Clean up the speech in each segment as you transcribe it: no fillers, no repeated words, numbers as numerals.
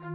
Hey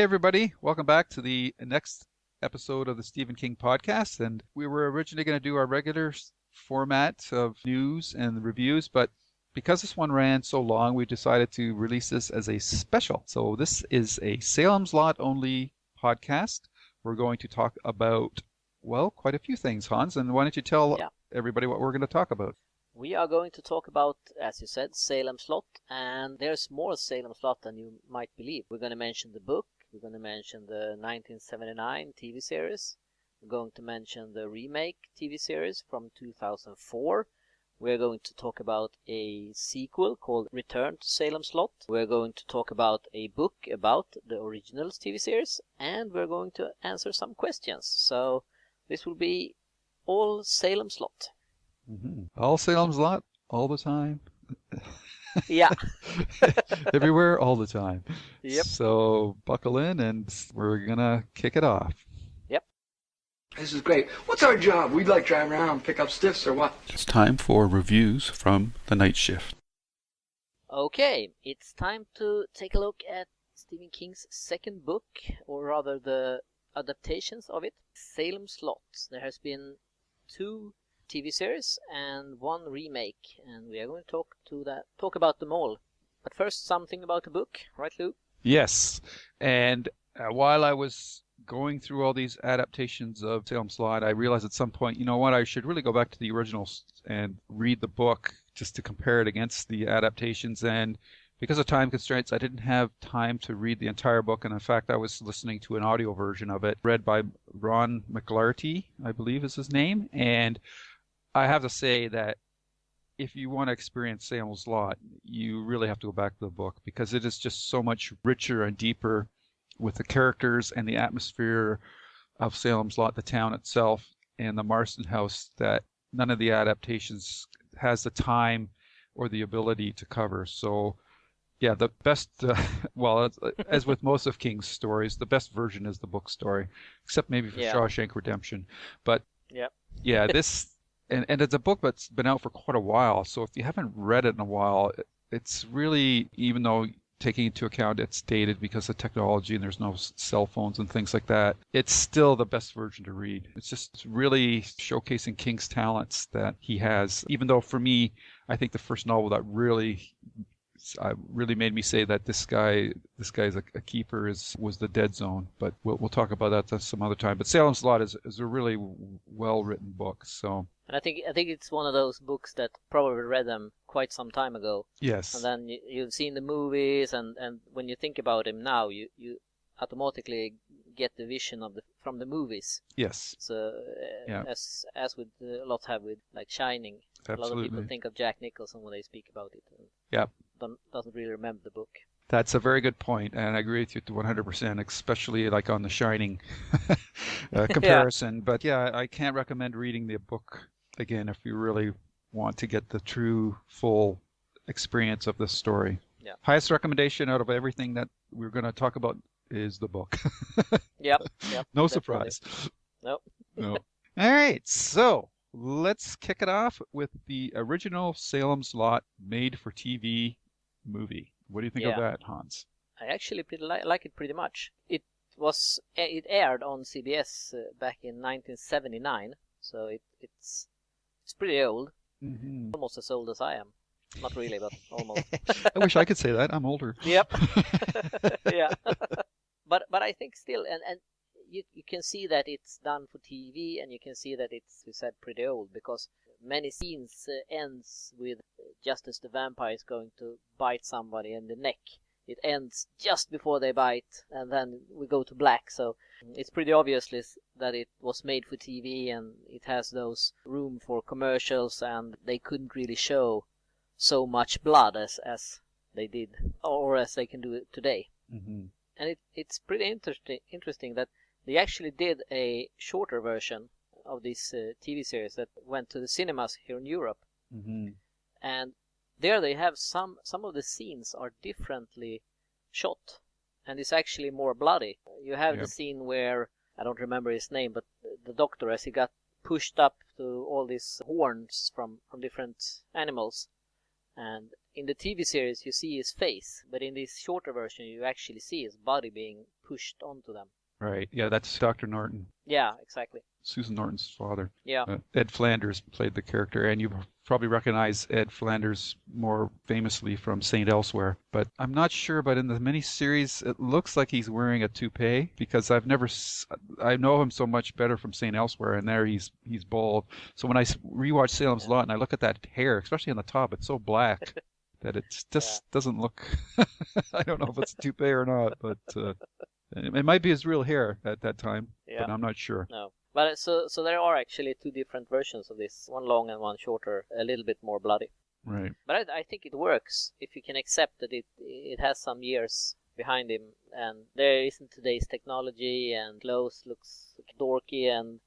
everybody, welcome back to the next episode of the Stephen King podcast. And we were originally going to do our regular format of news and reviews, but because this one ran so long, we decided to release this as a special. So this is a Salem's Lot only podcast. We're going to talk about, well, quite a few things, Hans. And why don't you tell everybody what we're going to talk about? We are going to talk about, as you said, Salem's Lot, and there's more Salem's Lot than you might believe. We're going to mention the book. We're going to mention the 1979 TV series. We're going to mention the remake TV series from 2004. We're going to talk about a sequel called Return to Salem's Lot. We're going to talk about a book about the original TV series. And we're going to answer some questions. So this will be all Salem's Lot. Mm-hmm. All Salem's Lot, all the time. Yeah. Everywhere, all the time. Yep. So buckle in and we're going to kick it off. Yep. This is great. What's our job? We'd like drive around, pick up stiffs or what? It's time for reviews from the night shift. Okay, it's time to take a look at Stephen King's second book, or rather the adaptations of it, Salem's Lot. There has been 2 TV series and 1 remake, and we are going to talk about them all. But first, something about the book, right, Lou? Yes, and while I was going through all these adaptations of Salem's Lot, I realized at some point, you know what, I should really go back to the originals and read the book just to compare it against the adaptations. And because of time constraints, I didn't have time to read the entire book, and in fact, I was listening to an audio version of it, read by Ron McGlarty, I believe is his name, and I have to say that if you want to experience Salem's Lot, you really have to go back to the book because it is just so much richer and deeper with the characters and the atmosphere of Salem's Lot, the town itself, and the Marston house that none of the adaptations has the time or the ability to cover. So, yeah, the best, well, as with most of King's stories, the best version is the book story, except maybe for Shawshank Redemption. But, yeah, this... And it's a book that's been out for quite a while, so if you haven't read it in a while, it's really, even though taking into account it's dated because of technology and there's no cell phones and things like that, it's still the best version to read. It's just really showcasing King's talents that he has, even though for me, I think the first novel that really made me say that this guy is a keeper was The Dead Zone, but we'll talk about that some other time. But Salem's Lot is a really well-written book, so... And I think it's one of those books that probably read them quite some time ago. Yes. And then you've seen the movies, and when you think about him now, you automatically get the vision from the movies. Yes. So as with a lot have with like Shining. Absolutely. A lot of people think of Jack Nicholson when they speak about it. Yeah. Doesn't really remember the book. That's a very good point, and I agree with you 100%, especially like on the Shining comparison. But yeah, I can't recommend reading the book again if you really want to get the true, full experience of the story. Yeah. Highest recommendation out of everything that we're going to talk about is the book. Yep. No definitely. Surprise. Nope. No. All right, so let's kick it off with the original Salem's Lot made-for-TV movie. What do you think of that, Hans? I actually like it pretty much. It aired on CBS back in 1979, so it's pretty old. Mm-hmm. Almost as old as I am. Not really, but almost. I wish I could say that. I'm older. Yep. Yeah. But I think still, and you can see that it's done for TV, and you can see that it's, you said, pretty old, because many scenes ends with just as the vampire is going to bite somebody in the neck. It ends just before they bite, and then we go to black. So it's pretty obvious that it was made for TV, and it has those room for commercials, and they couldn't really show so much blood as they did, or as they can do it today. Mm-hmm. And it's pretty interesting that they actually did a shorter version of this TV series that went to the cinemas here in Europe. Mm-hmm. And there they have some of the scenes are differently shot, and it's actually more bloody. You have the scene where, I don't remember his name, but the doctor, as he got pushed up to all these horns from different animals, and in the TV series you see his face, but in this shorter version you actually see his body being pushed onto them. Right. Yeah, that's Dr. Norton. Yeah, exactly. Susan Norton's father. Yeah. Ed Flanders played the character, and you probably recognize Ed Flanders more famously from St. Elsewhere. But I'm not sure, but in the miniseries, it looks like he's wearing a toupee, because I know him so much better from St. Elsewhere, and there he's bald. So when I rewatch Salem's Lot and I look at that hair, especially on the top, it's so black that it just doesn't look... I don't know if it's a toupee or not, but... it might be his real hair at that time, but I'm not sure. No. But so there are actually two different versions of this, one long and one shorter, a little bit more bloody. Right. But I think it works if you can accept that it has some years behind him, and there isn't today's technology, and clothes looks dorky and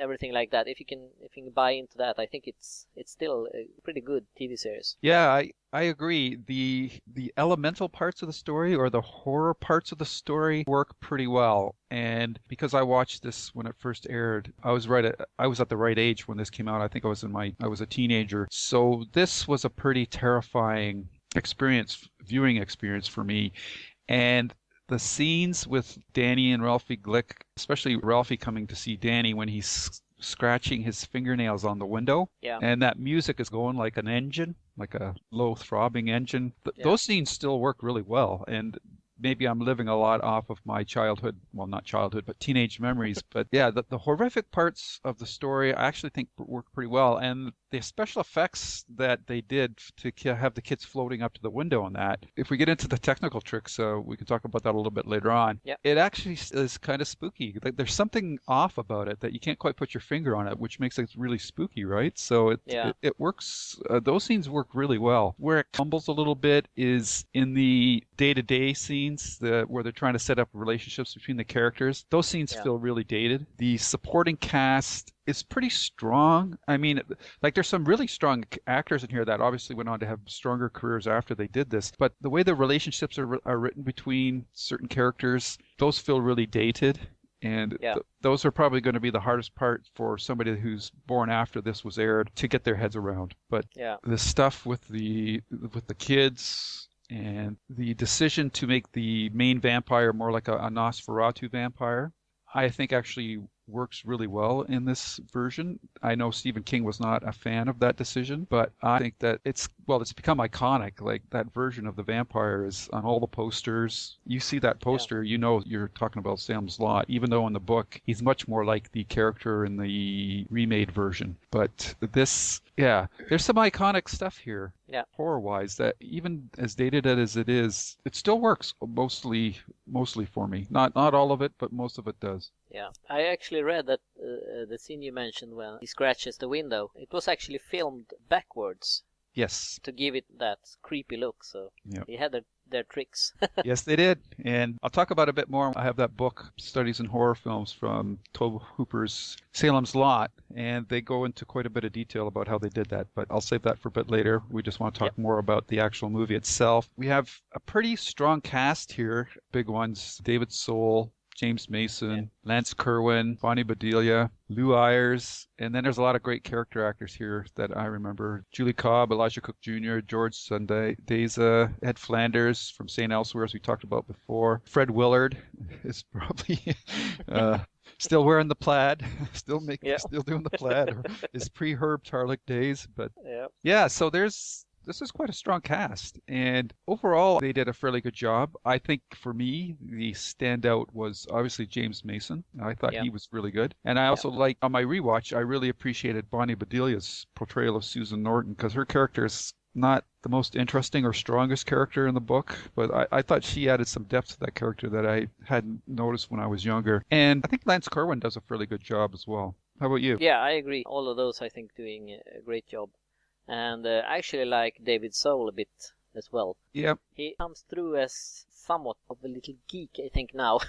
everything like that. If you can buy into that, I think it's still a pretty good TV series. Yeah, I agree. The elemental parts of the story, or the horror parts of the story, work pretty well. And because I watched this when it first aired, I was at the right age when this came out. I think I was a teenager. So this was a pretty terrifying viewing experience for me. And the scenes with Danny and Ralphie Glick, especially Ralphie coming to see Danny when he's scratching his fingernails on the window, and that music is going like an engine, like a low throbbing engine. Those scenes still work really well, and maybe I'm living a lot off of my childhood, well, not childhood, but teenage memories. But yeah, the horrific parts of the story I actually think work pretty well. And the special effects that they did to have the kids floating up to the window on that, if we get into the technical tricks, we can talk about that a little bit later on. Yep. It actually is kind of spooky. There's something off about it that you can't quite put your finger on it, which makes it really spooky, right? So it works. Those scenes work really well. Where it fumbles a little bit is in the day-to-day scenes where they're trying to set up relationships between the characters. Those scenes feel really dated. The supporting cast is pretty strong. I mean, like, there's some really strong actors in here that obviously went on to have stronger careers after they did this. But the way the relationships are written between certain characters, those feel really dated. And those are probably going to be the hardest part for somebody who's born after this was aired to get their heads around. But the stuff with the kids, and the decision to make the main vampire more like a Nosferatu vampire, I think actually works really well in this version. I know Stephen King was not a fan of that decision, but I think that it's become iconic. Like, that version of the vampire is on all the posters. You see that poster, you know you're talking about Salem's Lot, even though in the book he's much more like the character in the remade version. But this, there's some iconic stuff here, horror-wise, that even as dated as it is, it still works mostly for me. Not all of it, but most of it does. Yeah, I actually read that the scene you mentioned when he scratches the window, it was actually filmed backwards. Yes. To give it that creepy look, so they had their tricks. Yes, they did. And I'll talk about it a bit more. I have that book, Studies in Horror Films, from Tobe Hooper's Salem's Lot, and they go into quite a bit of detail about how they did that, but I'll save that for a bit later. We just want to talk more about the actual movie itself. We have a pretty strong cast here. Big ones: David Soul, James Mason, Lance Kerwin, Bonnie Bedelia, Lou Ayres, and then there's a lot of great character actors here that I remember. Julie Cobb, Elijah Cook Jr., George Sundayza, Ed Flanders from St. Elsewhere, as we talked about before. Fred Willard is probably still wearing the plaid, still doing the plaid, or his pre-Herb Tarlick days. But so this is quite a strong cast, and overall they did a fairly good job. I think for me, the standout was obviously James Mason. I thought he was really good. And I also like, on my rewatch, I really appreciated Bonnie Bedelia's portrayal of Susan Norton, because her character is not the most interesting or strongest character in the book, but I thought she added some depth to that character that I hadn't noticed when I was younger. And I think Lance Kerwin does a fairly good job as well. How about you? Yeah, I agree. All of those, I think, doing a great job. And I actually like David Soul a bit as well. Yep. He comes through as somewhat of a little geek, I think now.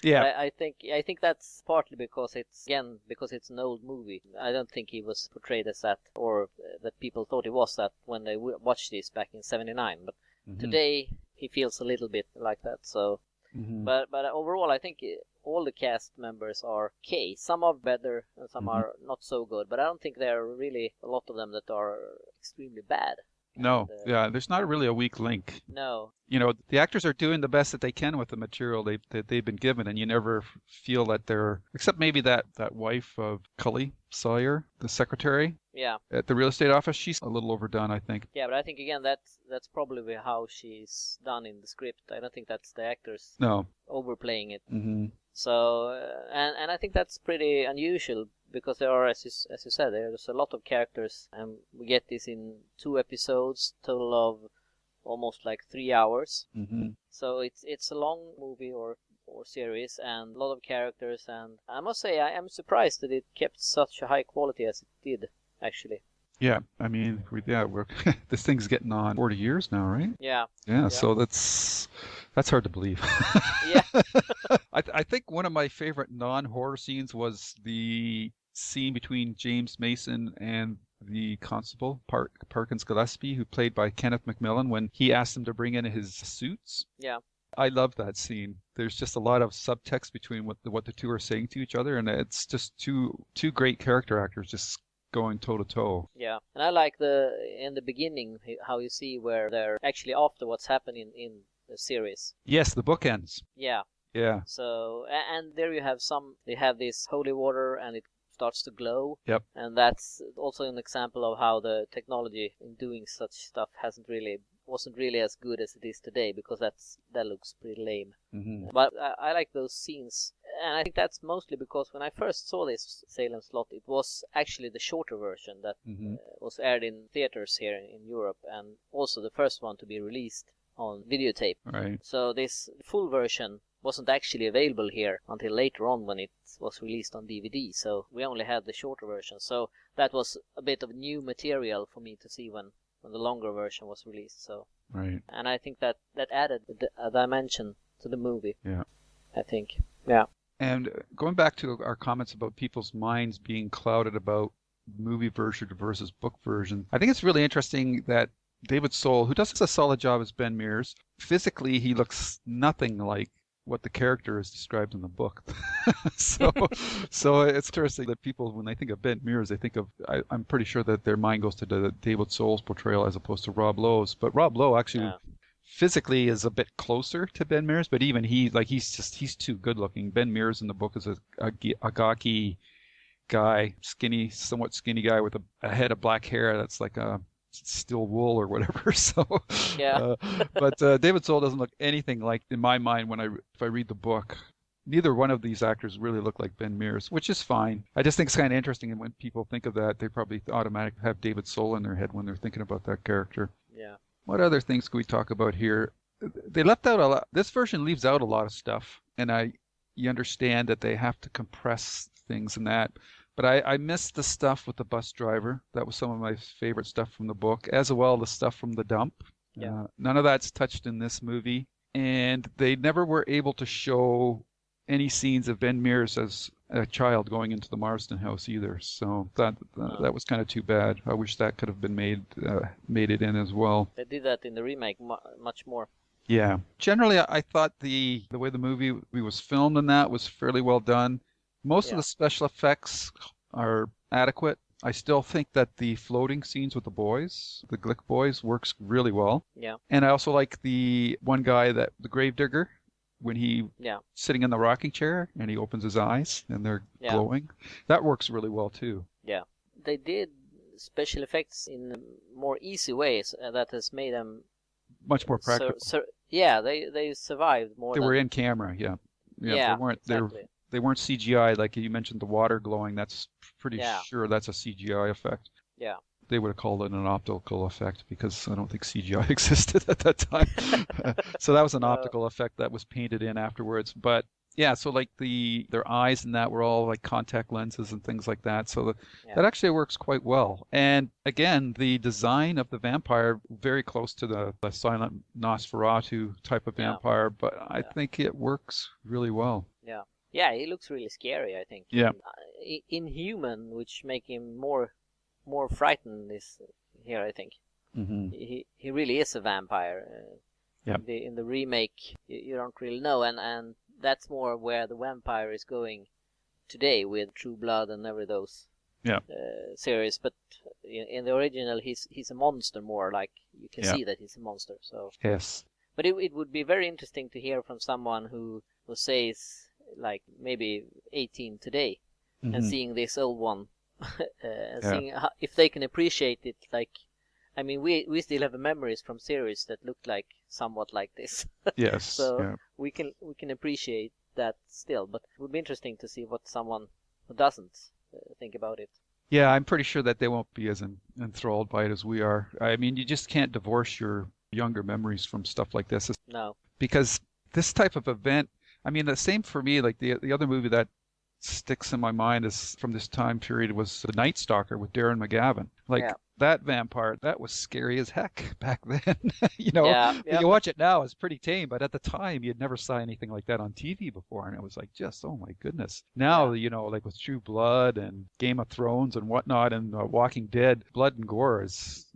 Yeah. I think that's partly because it's an old movie. I don't think he was portrayed as that, or that people thought he was that when they watched this back in '79. But today he feels a little bit like that. So, but overall, I think all the cast members are okay. Some are better and some are not so good. But I don't think there are really a lot of them that are extremely bad. No, yeah, there's not really a weak link. No. You know, the actors are doing the best that they can with the material that they've been given, and you never feel that they're, except maybe that wife of Cully Sawyer, the secretary Yeah. at the real estate office. She's a little overdone, I think. Yeah, but I think again that's probably how she's done in the script. I don't think that's the actors No. overplaying it. Mm-hmm. So and I think that's pretty unusual because there are, as you said, there's a lot of characters, and we get this in 2 episodes, total of almost like 3 hours. Mm-hmm. So it's a long movie or series and a lot of characters, and I must say I am surprised that it kept such a high quality as it did, actually. Yeah, I mean, we're this thing's getting on 40 years now, right? Yeah. Yeah. So that's hard to believe. Yeah. I think one of my favorite non-horror scenes was the scene between James Mason and the constable, Parkins Gillespie, who played by Kenneth McMillan, when he asked him to bring in his suits. Yeah. I love that scene. There's just a lot of subtext between what the two are saying to each other, and it's just two great character actors just going toe to toe. Yeah, and I like in the beginning how you see where they're actually after what's happening in the series. Yes, the bookends. Yeah. Yeah. So and there you have they have this holy water and it starts to glow. Yep. And that's also an example of how the technology in doing such stuff wasn't really as good as it is today, because that looks pretty lame. Mm-hmm. But I like those scenes, and I think that's mostly because when I first saw this Salem Slot, it was actually the shorter version that was aired in theaters here in Europe, and also the first one to be released on videotape. Right. So this full version wasn't actually available here until later on when it was released on DVD. So we only had the shorter version. So that was a bit of new material for me to see when the longer version was released. So right. And I think that added a dimension to the movie. Yeah. I think. Yeah. And going back to our comments about people's minds being clouded about movie version versus book version, I think it's really interesting that David Soul, who does a solid job as Ben Mears, physically he looks nothing like what the character is described in the book. so it's interesting that people, when they think of Ben Mears, they think of, I'm pretty sure that their mind goes to the David Soul's portrayal as opposed to Rob Lowe's. But Rob Lowe actually physically is a bit closer to Ben Mears, but even he's too good looking. Ben Mears in the book is a gawky guy, somewhat skinny guy with a head of black hair that's like a steel wool or whatever. So yeah. But David Soul doesn't look anything like, in my mind, if I read the book. Neither one of these actors really look like Ben Mears, which is fine. I just think it's kind of interesting, and when people think of that, they probably automatically have David Soul in their head when they're thinking about that character. Yeah. What other things can we talk about here? They left out a lot. This version leaves out a lot of stuff, and you understand that they have to compress things and that. But I missed the stuff with the bus driver. That was some of my favorite stuff from the book, as well as the stuff from the dump. Yeah. None of that's touched in this movie. And they never were able to show any scenes of Ben Mears as a child going into the Marsden house either. So that was kind of too bad. I wish that could have been made it in as well. They did that in the remake much more. Yeah. Generally, I thought the way the movie was filmed and that was fairly well done. Most of the special effects are adequate. I still think that the floating scenes with the boys, the Glick boys, works really well. Yeah. And I also like the one guy, the gravedigger, when he sitting in the rocking chair and he opens his eyes and they're glowing. That works really well too. Yeah. They did special effects in more easy ways that has made them much more practical. They survived more. They were in camera, yeah. They weren't CGI, like you mentioned the water glowing. That's pretty sure that's a CGI effect. Yeah. They would have called it an optical effect because I don't think CGI existed at that time. So that was an optical effect that was painted in afterwards. But Yeah, so like their eyes and that were all like contact lenses and things like that. So Yeah. that actually works quite well. And again, the design of the vampire very close to the silent Nosferatu type of Yeah. vampire, but I Yeah. think it works really well. Yeah. Yeah, he looks really scary, I think. Yeah. And, inhuman, which make him more frightened is here, I think. Hmm. He really is a vampire. Yeah. In the remake, you don't really know, and that's more where the vampire is going today with True Blood and every those Yeah. series. But in the original, he's a monster more. Like you can Yeah. see that he's a monster. So, Yes. but it would be very interesting to hear from someone who says like maybe 18 today and Hmm. seeing this old one and Yeah. seeing if they can appreciate it. Like, I mean, we still have memories from series that look like somewhat like this. Yes. So Yeah. we can appreciate that still, but it would be interesting to see what someone who doesn't think about it. Yeah, I'm pretty sure that they won't be as enthralled by it as we are. I mean, you just can't divorce your younger memories from stuff like this No. because this type of event, I mean, the same for me, like the other movie that sticks in my mind is from this time period was The Night Stalker with Darren McGavin. Like Yeah. that vampire, that was scary as heck back then. You know, Yeah. Yeah. you watch it now, it's pretty tame, but at the time you'd never saw anything like that on TV before, and it was like just, oh my goodness. Now, you know, like with True Blood and Game of Thrones and whatnot and Walking Dead, blood and gore is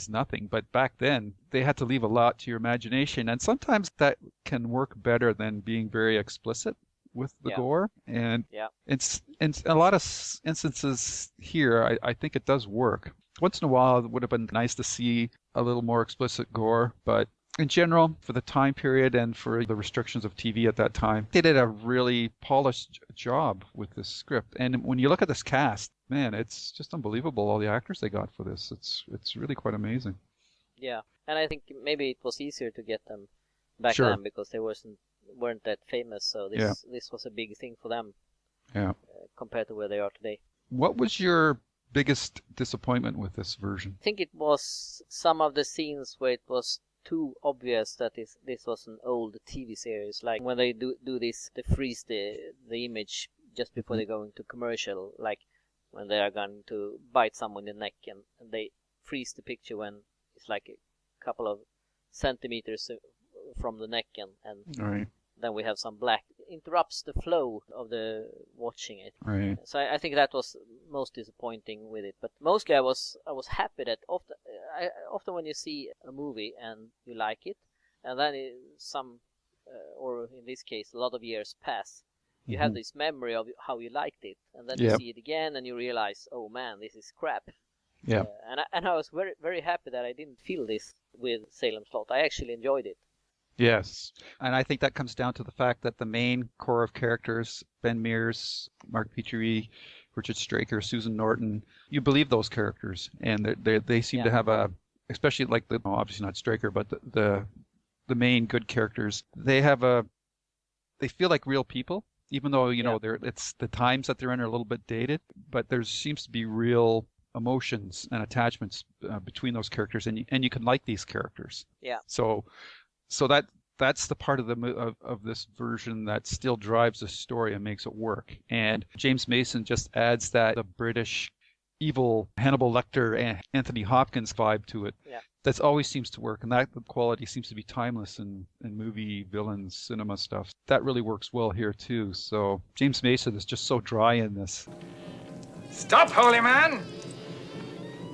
nothing. But back then, they had to leave a lot to your imagination, and sometimes that can work better than being very explicit with the Yeah. gore. And Yeah. it's in a lot of instances here, I think it does work. Once in a while, it would have been nice to see a little more explicit gore, but in general, for the time period and for the restrictions of TV at that time, they did a really polished job with this script. And when you look at this cast, man, it's just unbelievable, all the actors they got for this. It's really quite amazing. Yeah. And I think maybe it was easier to get them back Sure. then because they weren't that famous. So this was a big thing for them. Yeah. Compared to where they are today. What was your biggest disappointment with this version? I think it was some of the scenes where it was too obvious that this was an old TV series. Like when they do this, they freeze the image just before they go into commercial. Like when they are going to bite someone in the neck and they freeze the picture when it's like a couple of centimeters from the neck and All right. then we have some black. It interrupts the flow of the watching it. Right. So I think that was most disappointing with it. But mostly I was happy that often when you see a movie and you like it, and then or in this case a lot of years pass, you have this memory of how you liked it, and then you Yep. see it again and you realize, oh man, this is crap. Yeah. And I was very very happy that I didn't feel this with Salem Slot. I actually enjoyed it. Yes. And I think that comes down to the fact that the main core of characters, Ben Mears, Mark Petrie, Richard Straker, Susan Norton, you believe those characters. And they seem to have especially like obviously not Straker, but the main good characters, they feel like real people, even though, you know, it's the times that they're in are a little bit dated, but there seems to be real emotions and attachments between those characters, and you can like these characters. Yeah. So that's the part of of this version that still drives the story and makes it work. And James Mason just adds the British evil Hannibal Lecter and Anthony Hopkins vibe to it. Yeah. That always seems to work, and that quality seems to be timeless in movie, villains, cinema stuff. That really works well here too. So James Mason is just so dry in this. Stop, holy man!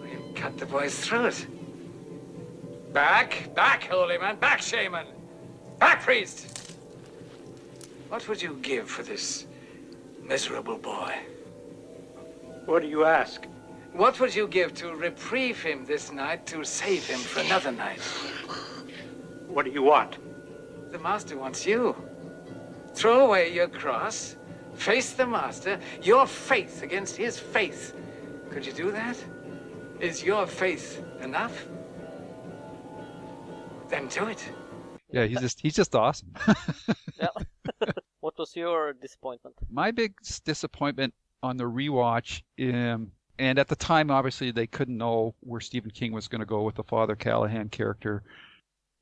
We'll cut the boy's throat. Back, holy man, back, shaman! Back, priest! What would you give for this miserable boy? What do you ask? What would you give to reprieve him this night, to save him for another night? What do you want? The master wants you. Throw away your cross, face the master, your faith against his faith. Could you do that? Is your faith enough? Then do it. Yeah, he's just awesome. Yeah. What was your disappointment? My big disappointment on the rewatch, and at the time, obviously, they couldn't know where Stephen King was going to go with the Father Callahan character.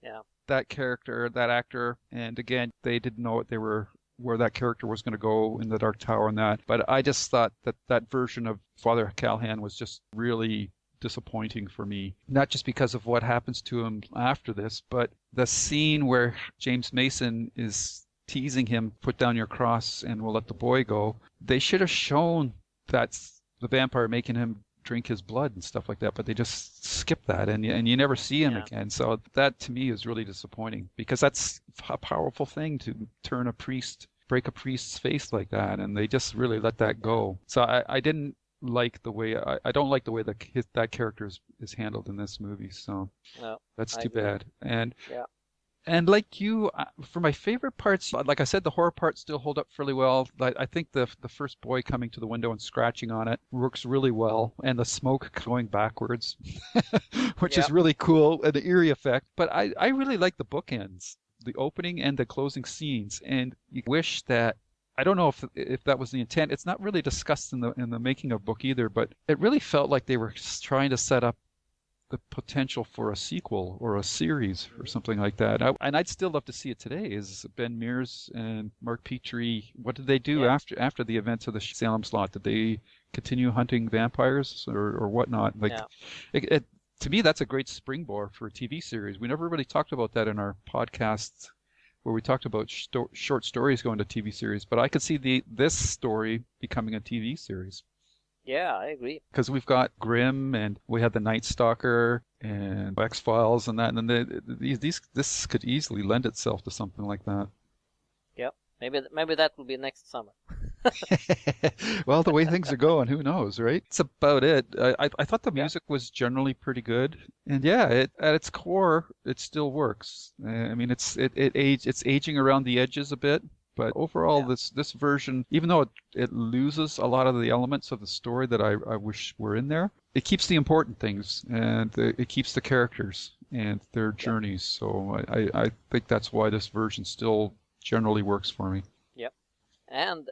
Yeah. That character, that actor, and again, they didn't know what they were where that character was going to go in the Dark Tower and that. But I just thought that that version of Father Callahan was just really disappointing for me. Not just because of what happens to him after this, but the scene where James Mason is teasing him, put down your cross and we'll let the boy go. They should have shown that's the vampire making him drink his blood and stuff like that, but they just skip that, and you never see him again. So that to me is really disappointing, because that's a powerful thing to break a priest's face like that, and they just really let that go. So I didn't like the way I don't like the way that character is handled in this movie. So that's too bad. And like you, for my favorite parts, like I said, the horror parts still hold up fairly well. I think the first boy coming to the window and scratching on it works really well, and the smoke going backwards, which is really cool, and the eerie effect. But I really like the bookends, the opening and the closing scenes, and you wish that. I don't know if that was the intent. It's not really discussed in the making of book either, but it really felt like they were trying to set up the potential for a sequel or a series or something like that. And I'd still love to see it today. Is Ben Mears and Mark Petrie, what did they do after the events of the Salem slot? Did they continue hunting vampires or whatnot? To me, that's a great springboard for a TV series. We never really talked about that in our podcast where we talked about short stories going to TV series, but I could see this story becoming a TV series. Yeah, I agree. Because we've got Grimm, and we had the Night Stalker, and X-Files, and that, and then this could easily lend itself to something like that. Yep, maybe that will be next summer. Well, the way things are going, who knows, right? It's about it. I thought the music was generally pretty good, and at its core, it still works. I mean, it's aging around the edges a bit. But overall, this version, even though it loses a lot of the elements of the story that I wish were in there, it keeps the important things, and it keeps the characters and their journeys. So I think that's why this version still generally works for me. Yep. And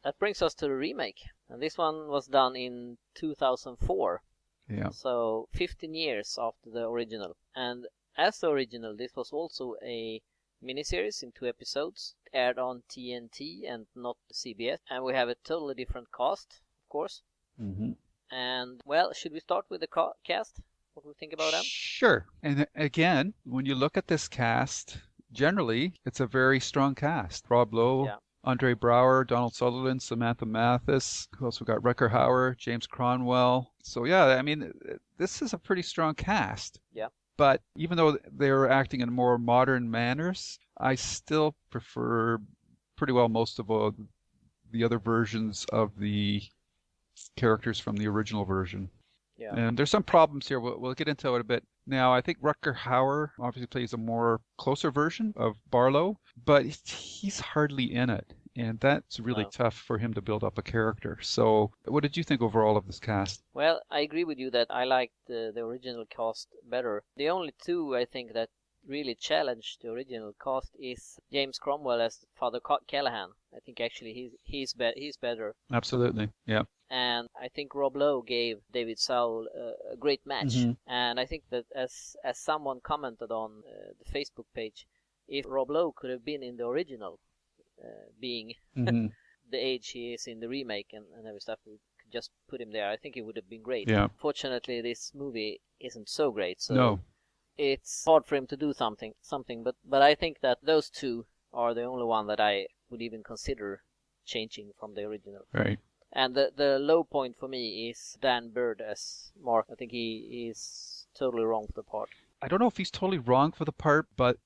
that brings us to the remake. And this one was done in 2004. Yeah. So 15 years after the original. And as the original, this was also a miniseries in 2 episodes. It aired on TNT and not CBS, and we have a totally different cast, of course. Mm-hmm. And well, should we start with the cast? What do we think about them? Sure. And again, when you look at this cast, generally it's a very strong cast. Rob Lowe, Andre Braugher, Donald Sutherland, Samantha Mathis. Who else we got? Rutger Hauer, James Cronwell. So I mean, this is a pretty strong cast. Yeah. But even though they were acting in more modern manners, I still prefer pretty well most of the other versions of the characters from the original version. Yeah. And there's some problems here. We'll get into it a bit. Now, I think Rutger Hauer obviously plays a more closer version of Barlow, but he's hardly in it. And that's really tough for him to build up a character. So what did you think overall of this cast? Well, I agree with you that I liked the original cast better. The only two I think that really challenged the original cast is James Cromwell as Father Callahan. I think actually he's better. Absolutely, yeah. And I think Rob Lowe gave David Sowell a great match. Mm-hmm. And I think that as someone commented on the Facebook page, if Rob Lowe could have been in the original, being the age he is in the remake and every stuff, we could just put him there. I think it would have been great. Yeah. Fortunately, this movie isn't so great, so no. It's hard for him to do something. But I think that those two are the only one that I would even consider changing from the original. Right. And the low point for me is Dan Bird as Mark. I think he is totally wrong for the part. I don't know if he's totally wrong for the part, but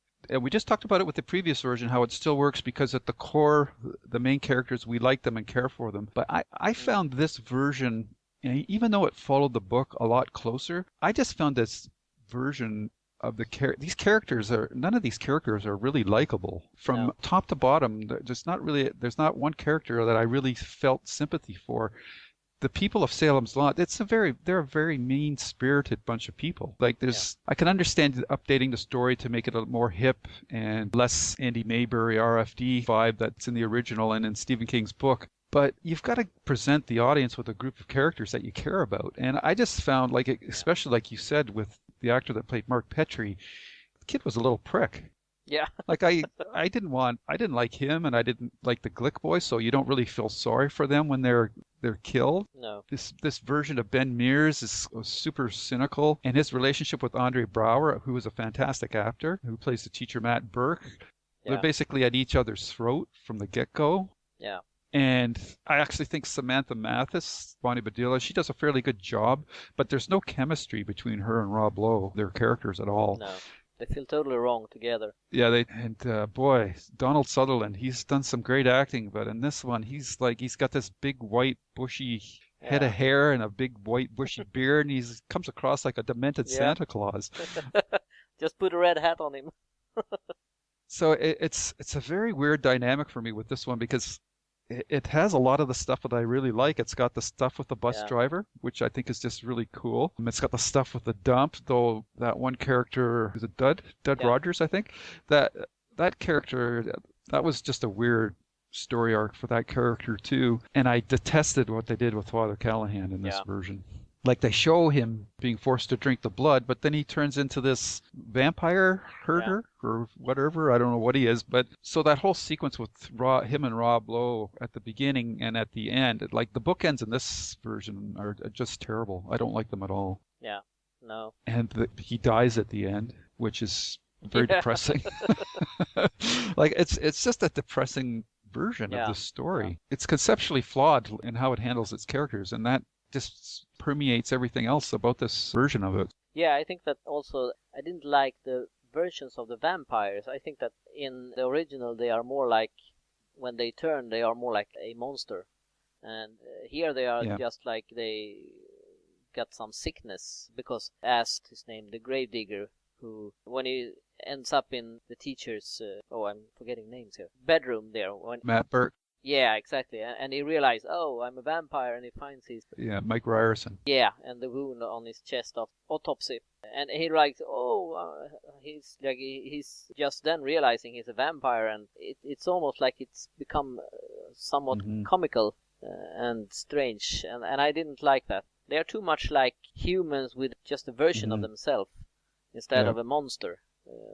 we just talked about it with the previous version, how it still works because at the core, the main characters, we like them and care for them. But I found this version, even though it followed the book a lot closer, I just found this version of these characters none of these characters are really likable from top to bottom. There's not one character that I really felt sympathy for. The people of Salem's Lot, they're a very mean-spirited bunch of people. Like I can understand updating the story to make it a more hip and less Andy Maybury RFD vibe that's in the original and in Stephen King's book. But you've got to present the audience with a group of characters that you care about. And I just found, especially like you said, with the actor that played Mark Petrie, the kid was a little prick. Yeah. Like I didn't like him, and I didn't like the Glick boys, so you don't really feel sorry for them when they're killed. No. This version of Ben Mears is super cynical, and his relationship with Andre Braugher, who is a fantastic actor, who plays the teacher Matt Burke, they're Yeah. basically at each other's throat from the get-go. Yeah. And I actually think Samantha Mathis, Bonnie Bedelia, she does a fairly good job, but there's no chemistry between her and Rob Lowe, their characters at all. No. They feel totally wrong together. Yeah, boy, Donald Sutherland, he's done some great acting, but in this one, he's got this big white bushy head of Yeah. hair and a big white bushy beard, and he comes across like a demented Yeah. Santa Claus. Just put a red hat on him. So it's a very weird dynamic for me with this one because it has a lot of the stuff that I really like. It's got the stuff with the bus Yeah. driver, which I think is just really cool. It's got the stuff with the dump, though that one character, is it Dud Yeah. Rogers, I think. That character, that was just a weird story arc for that character too. And I detested what they did with Father Callahan in this Yeah. version. Like they show him being forced to drink the blood, but then he turns into this vampire herder or whatever. I don't know what he is, but so that whole sequence with him and Rob Lowe at the beginning and at the end, like the bookends in this version are just terrible. I don't like them at all. Yeah. No. And he dies at the end, which is very Yeah. depressing. Like it's just a depressing version Yeah. of the story. It's conceptually flawed in how it handles its characters, and that just permeates everything else about this version of it. Yeah, I think that also I didn't like the versions of the vampires. I think that in the original they are more like when they turn they are more like a monster, and here they are Yeah. just like they got some sickness because as his name the gravedigger who when he ends up in the teacher's I'm forgetting names here bedroom there when Matt Burke, yeah exactly and he realized oh I'm a vampire and he finds his yeah, Mike Ryerson. yeah, and the wound on his chest of autopsy. And he writes, he's like he's just then realizing he's a vampire, and it's almost like it's become somewhat Mhm. comical and strange, and I didn't like that. They are too much like humans with just a version of Mhm. themselves instead Yeah. of a monster,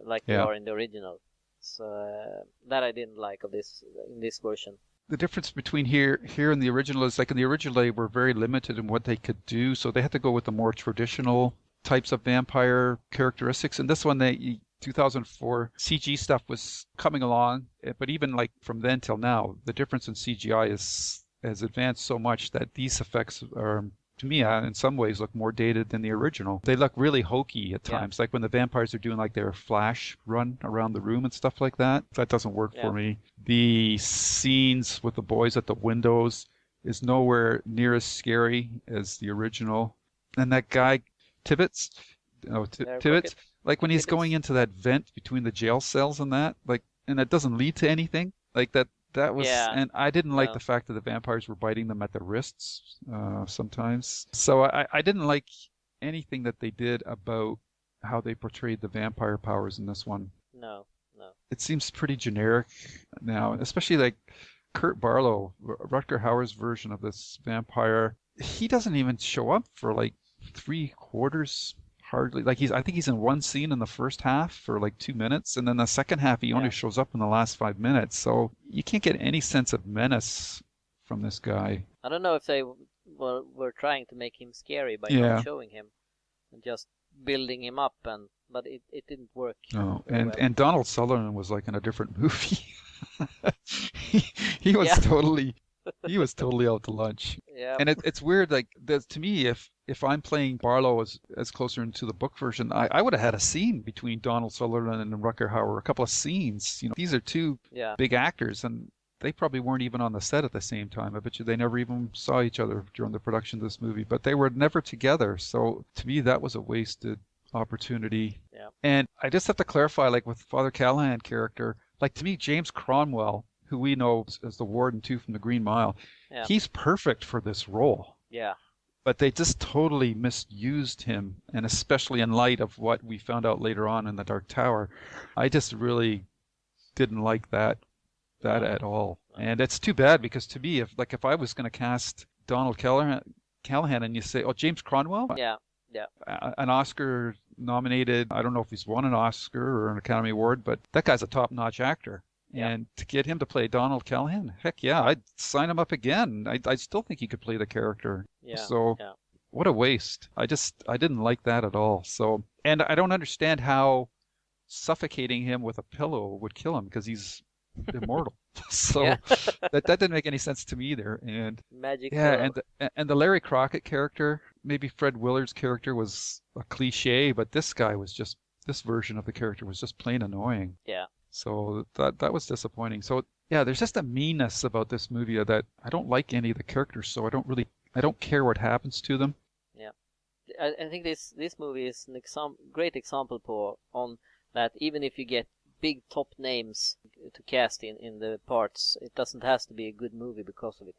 like they Yeah. are in the original. So that I didn't like of this in this version. The difference between here and the original is like in the original they were very limited in what they could do, so they had to go with the more traditional types of vampire characteristics. In this one, 2004 CG stuff was coming along, but even like from then till now, the difference in CGI has advanced so much that these effects are, to me, in some ways look more dated than the original. They look really hokey at Yeah. times, like when the vampires are doing like their flash run around the room and stuff like that. That doesn't work Yeah. for me. The scenes with the boys at the windows is nowhere near as scary as the original. And that guy, Tibbets, Tibbets, like when he's going into that vent between the jail cells and that, like, and it doesn't lead to anything, like that was, Yeah. and I didn't like No. the fact that the vampires were biting them at the wrists sometimes. So I didn't like anything that they did about how they portrayed the vampire powers in this one. No. It seems pretty generic now, especially like Kurt Barlow, Rutger Hauer's version of this vampire. He doesn't even show up for like 3/4 hardly. Like I think he's in one scene in the first half for like 2 minutes, and then the second half he only Yeah. shows up in the last 5 minutes. So you can't get any sense of menace from this guy. I don't know if they were trying to make him scary by Yeah. not showing him and just building him up, but it didn't work. No, very and well. and Donald Sutherland was like in a different movie. he was Yeah. totally out to lunch. Yeah, And it's weird, like to me, if I'm playing Barlow as closer into the book version, I would have had a scene between Donald Sutherland and Rutger Hauer, a couple of scenes. You know, these are two yeah, big actors, and they probably weren't even on the set at the same time. I bet you they never even saw each other during the production of this movie, but they were never together. So to me, that was a wasted opportunity. Yeah. And I just have to clarify, like with Father Callahan character, like to me, James Cromwell, who we know as the warden too from the Green Mile, Yeah. he's perfect for this role. yeah, But they just totally misused him, and especially in light of what we found out later on in the Dark Tower, I just really didn't like that No. at all. And it's too bad because to me, if I was going to cast Donald Callahan and you say, oh, James Cromwell, yeah, an Oscar nominated. I don't know if he's won an Oscar or an Academy Award, but that guy's a top-notch actor. Yeah. And to get him to play Donald Callahan, heck yeah, I'd sign him up again. I still think he could play the character. Yeah. So Yeah. what a waste. I didn't like that at all. So, and I don't understand how suffocating him with a pillow would kill him because he's immortal. So Yeah. that didn't make any sense to me either. And Magic. yeah, pillow. and the Larry Crockett character, maybe Fred Willard's character was a cliche, but this version of the character was just plain annoying. Yeah. So that was disappointing. So yeah, there's just a meanness about this movie that I don't like any of the characters, so I don't care what happens to them. Yeah. I think this movie is an great example on that. Even if you get big top names to cast in the parts, it doesn't have to be a good movie because of it.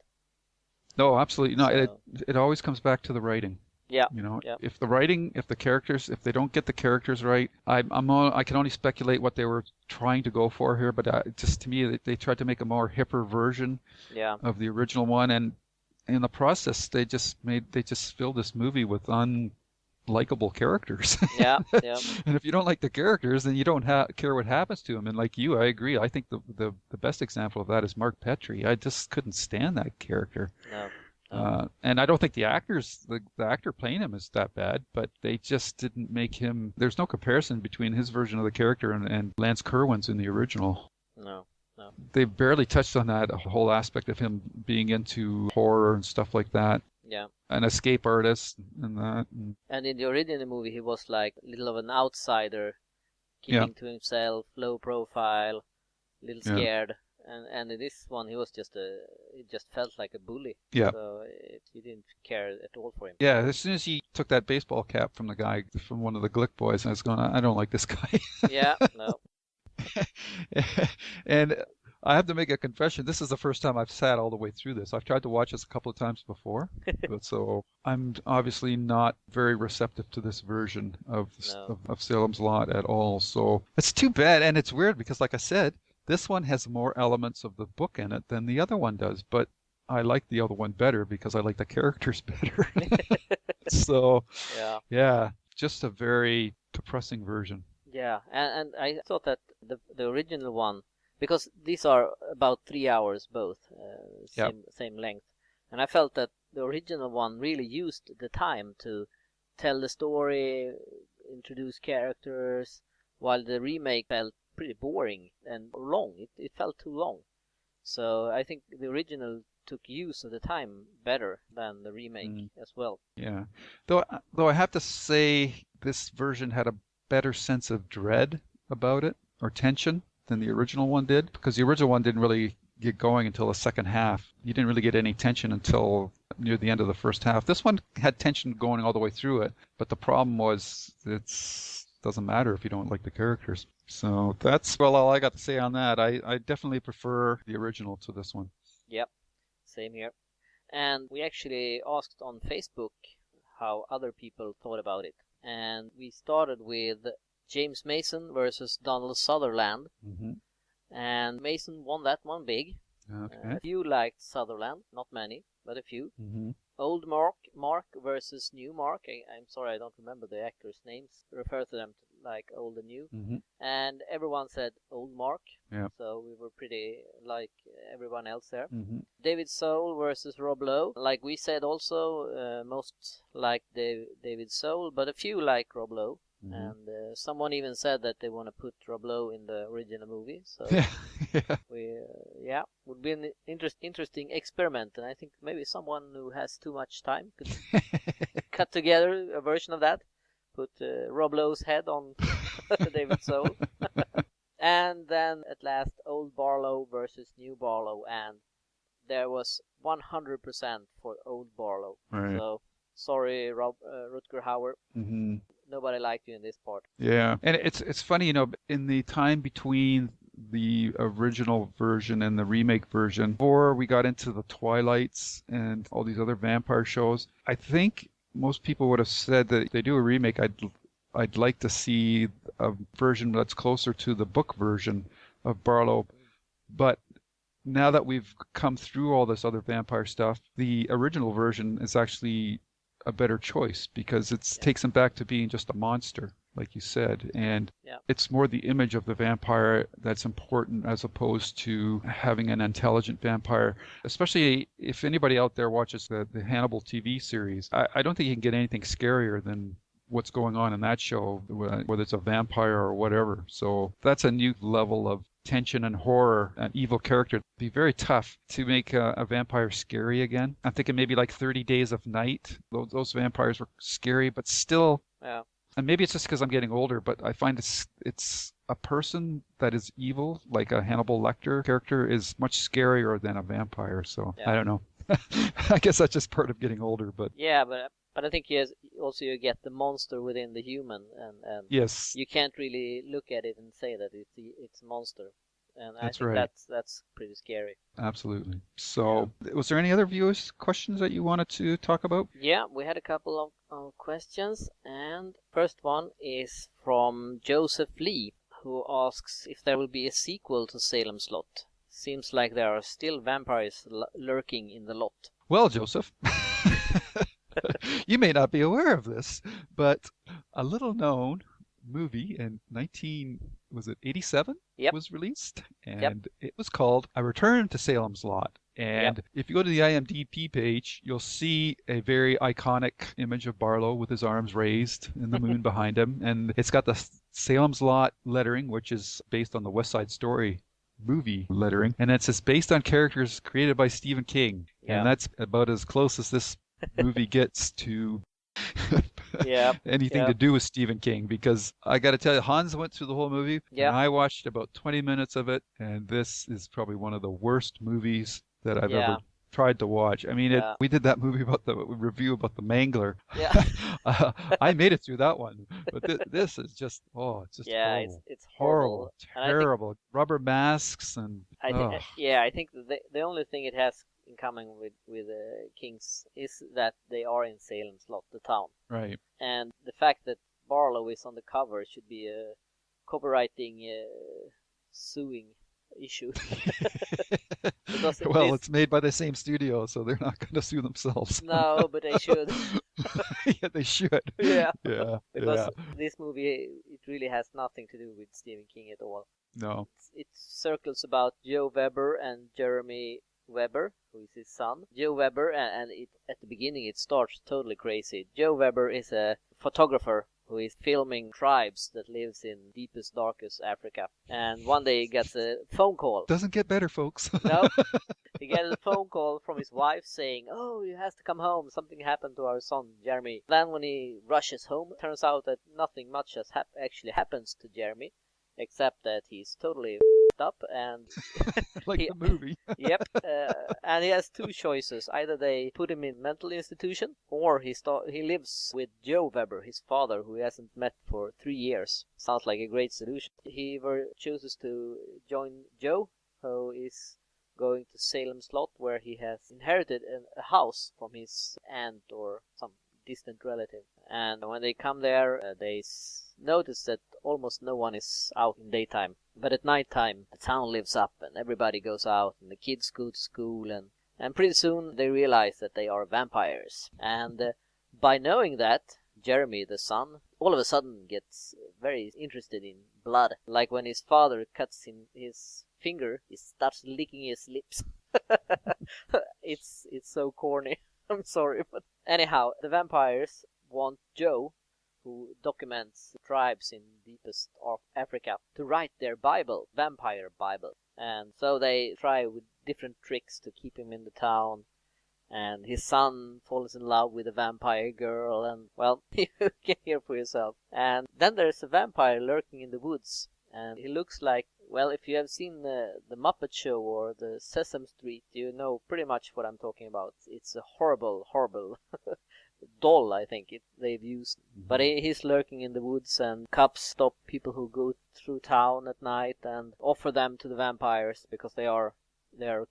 No, absolutely not. So, It always comes back to the writing. yeah. You know, Yeah. if they don't get the characters right, I can only speculate what they were trying to go for here, but just to me, they tried to make a more hipper version Yeah. of the original one, and in the process, they just filled this movie with unlikable characters. Yeah. Yeah. And if you don't like the characters, then you don't care what happens to them. And like you, I agree. I think the best example of that is Mark Petrie. I just couldn't stand that character. No. And I don't think the actor playing him is that bad, but they just didn't make him. There's no comparison between his version of the character and Lance Kerwin's in the original. No. No. They barely touched on that whole aspect of him being into horror and stuff like that. Yeah. An escape artist and that. And in the original movie, he was like a little of an outsider, keeping to himself, low profile, a little Yeah. scared. And in this one, he was it just felt like a bully. Yeah. So you didn't care at all for him. Yeah, as soon as he took that baseball cap from the guy, from one of the Glick boys, I was going, I don't like this guy. Yeah, no. And I have to make a confession. This is the first time I've sat all the way through this. I've tried to watch this a couple of times before, but so I'm obviously not very receptive to this version of Salem's Lot at all. So it's too bad, and it's weird because, like I said, this one has more elements of the book in it than the other one does, but I like the other one better because I like the characters better. So yeah, just a very depressing version. Yeah, and I thought that the original one, because these are about 3 hours both, same length, and I felt that the original one really used the time to tell the story, introduce characters, while the remake felt pretty boring and long. It felt too long. So I think the original took use of the time better than the remake as well. Yeah, though I have to say this version had a better sense of dread about it, or tension, than the original one did, because the original one didn't really get going until the second half. You didn't really get any tension until near the end of the first half. This one had tension going all the way through it, but the problem was it doesn't matter if you don't like the characters. So that's all I got to say on that. I definitely prefer the original to this one. Yep, same here. And we actually asked on Facebook how other people thought about it. And we started with James Mason versus Donald Sutherland. Mm-hmm. And Mason won that one big. Okay. A few liked Sutherland, not many, but a few. Mm-hmm. Old Mark versus New Mark. I'm sorry, I don't remember the actors' names. Refer to them like old and new. Mm-hmm. And everyone said Old Mark. Yeah. So we were pretty like everyone else there. Mm-hmm. David Soul versus Rob Lowe. Like we said also, most like David Soul, but a few like Rob Lowe. Mm-hmm. And someone even said that they want to put Rob Lowe in the original movie. So would be an interesting experiment. And I think maybe someone who has too much time could cut together a version of that. Put Rob Lowe's head on David Soul. And then at last, Old Barlow versus New Barlow. And there was 100% for Old Barlow. Right. So sorry, Rutger Hauer. Mm-hmm. Nobody liked you in this part. Yeah, and it's funny, in the time between the original version and the remake version, before we got into the Twilights and all these other vampire shows, I think most people would have said that if they do a remake, I'd like to see a version that's closer to the book version of Barlow. But now that we've come through all this other vampire stuff, the original version is actually a better choice because it takes him back to being just a monster. like you said, and Yeah. it's more the image of the vampire that's important as opposed to having an intelligent vampire. Especially if anybody out there watches the Hannibal TV series, I don't think you can get anything scarier than what's going on in that show, whether it's a vampire or whatever. So that's a new level of tension and horror, an evil character. It'd be very tough to make a vampire scary again. I'm thinking maybe like 30 Days of Night. Those vampires were scary, but still. Yeah. And maybe it's just because I'm getting older, but I find it's a person that is evil, like a Hannibal Lecter character, is much scarier than a vampire. So Yeah. I don't know. I guess that's just part of getting older, but Yeah, but I think you get the monster within the human, and yes, you can't really look at it and say that it's a monster. And I That's think right. that's pretty scary. absolutely. So was there any other viewers' questions that you wanted to talk about? Yeah, we had a couple of questions, and first one is from Joseph Lee, who asks if there will be a sequel to Salem Slot. Seems like there are still vampires lurking in the lot. Well, Joseph, you may not be aware of this, but a little known movie in 87 Yep. was released, and it was called A Return to Salem's Lot. And if you go to the IMDb page, you'll see a very iconic image of Barlow with his arms raised and the moon behind him, and it's got the Salem's Lot lettering, which is based on the West Side Story movie lettering, and it's just based on characters created by Stephen King, Yeah. and that's about as close as this movie gets to Yeah. anything to do with Stephen King, because I got to tell you, Hans went through the whole movie, Yeah. and I watched about 20 minutes of it, and this is probably one of the worst movies that I've Yeah. ever tried to watch. I mean, Yeah. we did that movie about the review about the Mangler. Yeah. I made it through that one, but this is just it's just Yeah, horrible. it's horrible. And I think- Terrible. Rubber masks and I think the only thing it has in common with Kings is that they are in Salem Slot, the town, right. and the fact that Barlow is on the cover should be a copywriting suing issue. Because Well, it's made by the same studio, so they're not going to sue themselves. no, but they should. Yeah, they should. Yeah. Yeah. Because Yeah. this movie, it really has nothing to do with Stephen King at all. No. It circles about Joe Weber and Jeremy Weber, who is his son. Joe Weber, and at the beginning it starts totally crazy. Joe Weber is a photographer who is filming tribes that lives in deepest, darkest Africa. And one day he gets a phone call. Doesn't get better, folks. No, he gets a phone call from his wife saying, "Oh, you have to come home. Something happened to our son, Jeremy." Then when he rushes home, it turns out that nothing much has actually happens to Jeremy, except that he's totally f***ed up and Like the movie. yep, and he has two choices: either they put him in mental institution, or he lives with Joe Weber, his father, who he hasn't met for 3 years. Sounds like a great solution. He chooses to join Joe, who is going to Salem Slot, where he has inherited a house from his aunt or some distant relative. And when they come there, they notice that almost no one is out in daytime. But at nighttime, the town lives up and everybody goes out and the kids go to school, and pretty soon they realize that they are vampires. And by knowing that, Jeremy, the son, all of a sudden gets very interested in blood. Like when his father cuts his finger, he starts licking his lips. It's so corny. I'm sorry, but anyhow, the vampires want Joe, who documents tribes in deepest of Africa, to write their Bible, vampire Bible. And so they try with different tricks to keep him in the town. And his son falls in love with a vampire girl, and well, you can hear for yourself. And then there's a vampire lurking in the woods, and he looks like, well, if you have seen the Muppet Show or the Sesame Street, you know pretty much what I'm talking about. It's a horrible, horrible doll, I think they've used. But he's lurking in the woods, and cops stop people who go through town at night and offer them to the vampires because they are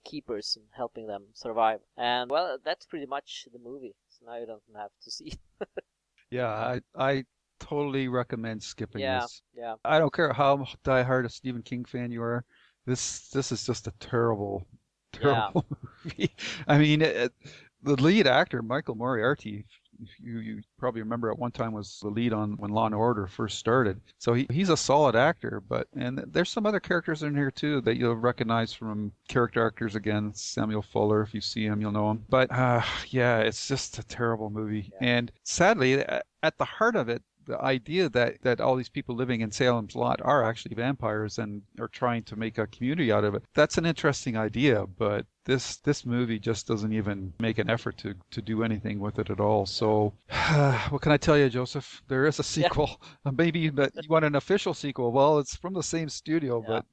keepers and helping them survive. And well, that's pretty much the movie. So now you don't have to see. Yeah, I totally recommend skipping this. Yeah. I don't care how diehard a Stephen King fan you are. This is just a terrible movie. I mean, the lead actor, Michael Moriarty, you probably remember at one time was the lead on when Law and Order first started. So he's a solid actor, and there's some other characters in here too that you'll recognize from character actors again. Samuel Fuller, if you see him, you'll know him. But yeah, it's just a terrible movie. Yeah. And sadly, at the heart of it, the idea that all these people living in Salem's Lot are actually vampires and are trying to make a community out of it. That's an interesting idea, but this movie just doesn't even make an effort to do anything with it at all. So what can I tell you, Joseph? There is a sequel. Maybe that you want an official sequel. Well, it's from the same studio, but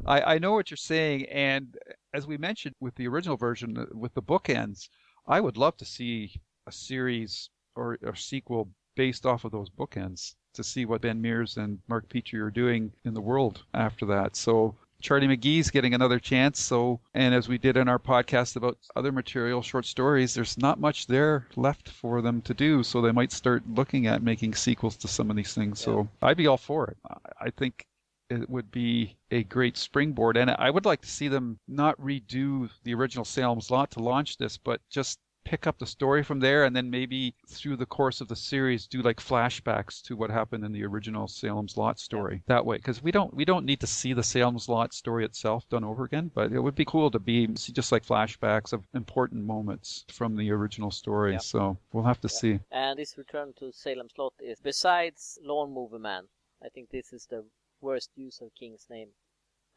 I know what you're saying. And as we mentioned with the original version, with the bookends, I would love to see a series or a sequel based off of those bookends to see what Ben Mears and Mark Petrie are doing in the world after that. So Charlie McGee's getting another chance. And as we did in our podcast about other material, short stories, there's not much there left for them to do. So they might start looking at making sequels to some of these things. Yeah. So I'd be all for it. I think it would be a great springboard. And I would like to see them not redo the original Salem's Lot to launch this, but just pick up the story from there, and then maybe through the course of the series do like flashbacks to what happened in the original Salem's Lot story. That way, because we don't need to see the Salem's Lot story itself done over again, but it would be cool to see just like flashbacks of important moments from the original story. So we'll have to see. And this return to Salem's Lot is, besides Lawn Mover Man, I think this is the worst use of King's name.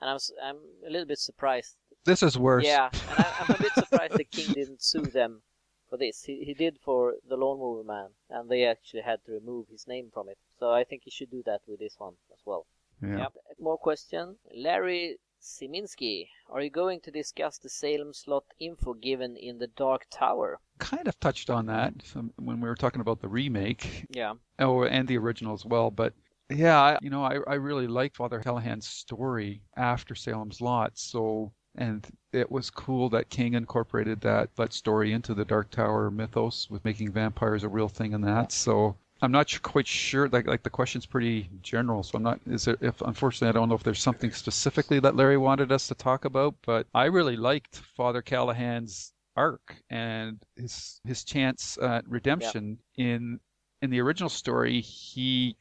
And I'm a little bit surprised. This is worse. Yeah, and I'm a bit surprised that King didn't sue them for this. He did for the Lawn Mover Man, and they actually had to remove his name from it. So I think he should do that with this one as well. Yeah. Yep. More question. Larry Siminski, are you going to discuss the Salem's Lot info given in the Dark Tower? Kind of touched on that when we were talking about the remake. Yeah. Oh, and the original as well, but yeah, I really like Father Callahan's story after Salem's Lot. So, and it was cool that King incorporated that story into the Dark Tower mythos with making vampires a real thing in that. So I'm not quite sure. Like the question's pretty general, so I'm not. Unfortunately, I don't know if there's something specifically that Larry wanted us to talk about. But I really liked Father Callahan's arc and his chance at redemption. In the original story, he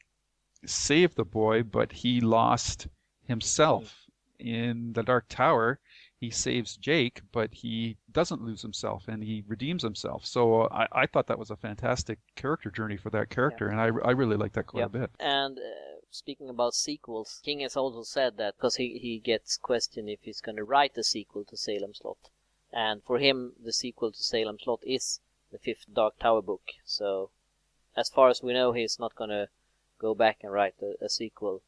saved the boy, but he lost himself. In the Dark Tower, he saves Jake, but he doesn't lose himself, and he redeems himself. So I thought that was a fantastic character journey for that character, and I really like that quite a bit. And speaking about sequels, King has also said that because he gets questioned if he's going to write a sequel to Salem's Lot. And for him, the sequel to Salem's Lot is the 5th Dark Tower book. So as far as we know, he's not going to go back and write a sequel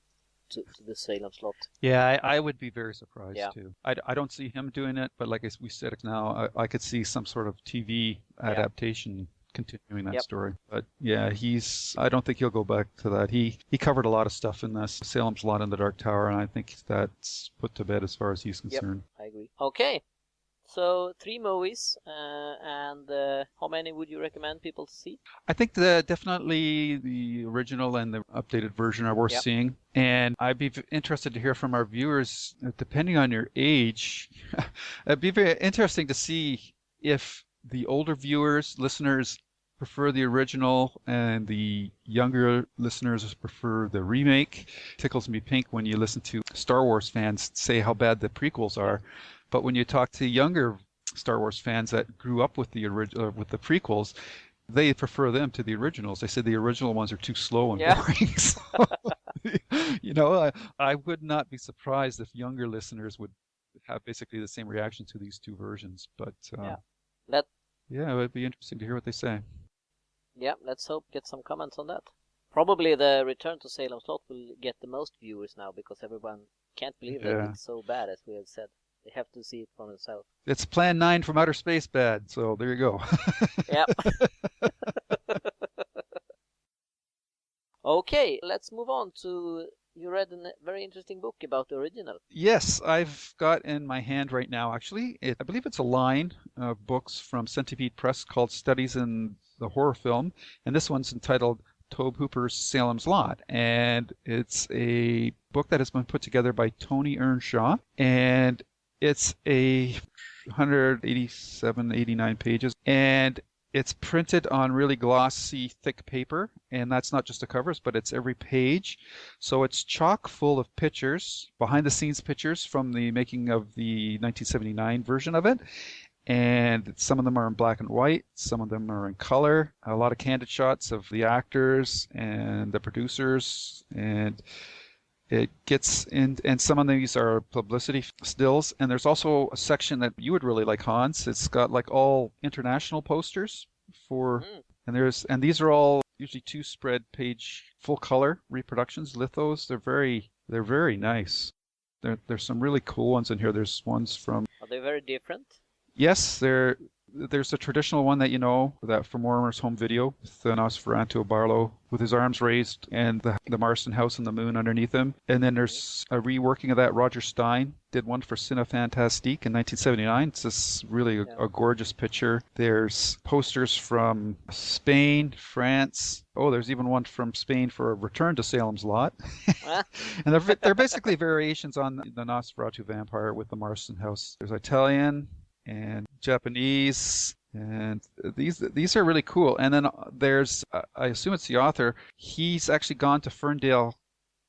to the Salem's Lot. Yeah, I would be very surprised too. I don't see him doing it, but like we said now, I could see some sort of TV adaptation continuing that story. But yeah, I don't think he'll go back to that. He covered a lot of stuff in this Salem's Lot and the Dark Tower, and I think that's put to bed as far as he's concerned. I agree. Okay. So 3 movies, and how many would you recommend people to see? I think definitely the original and the updated version are worth seeing. And I'd be interested to hear from our viewers, depending on your age. It'd be very interesting to see if the older listeners prefer the original and the younger listeners prefer the remake. It tickles me pink when you listen to Star Wars fans say how bad the prequels are. But when you talk to younger Star Wars fans that grew up with the prequels, they prefer them to the originals. They said the original ones are too slow and boring. So, I would not be surprised if younger listeners would have basically the same reaction to these two versions. But it would be interesting to hear what they say. Yeah, let's hope get some comments on that. Probably the Return to Salem's Lot will get the most viewers now because everyone can't believe that it's so bad, as we have said. They have to see it for themselves. It's Plan 9 from Outer Space bad, so there you go. Yep. Okay, let's move on to, you read a very interesting book about the original. Yes, I've got in my hand right now, actually. I believe it's a line of books from Centipede Press called Studies in the Horror Film, and this one's entitled Tobe Hooper's Salem's Lot, and it's a book that has been put together by Tony Earnshaw, and it's 187, 89 pages, and It's printed on really glossy, thick paper, and that's not just the covers, but it's every page. So it's chock full of pictures, behind-the-scenes pictures from the making of the 1979 version of it. And some of them are in black and white, some of them are in color, a lot of candid shots of the actors and the producers, and it gets in, and some of these are publicity stills. And there's also a section that you would really like, Hans. It's got like all international posters for, and these are all usually 2 spread page full color reproductions, lithos. They're very nice. There's some really cool ones in here. There's ones from. Are they very different? Yes, there's a traditional one that you know, that from Warner's Home Video, with Nosferatu Barlow with his arms raised and the Marston house and the moon underneath him. And then there's a reworking of that. Roger Stein did one for Cinefantastique in 1979. It's just really a gorgeous picture. There's posters from Spain, France. Oh, there's even one from Spain for a Return to Salem's Lot. And they're basically variations on the Nosferatu vampire with the Marston house. There's Italian and Japanese, and these are really cool. And then there's, I assume it's the author, he's actually gone to Ferndale,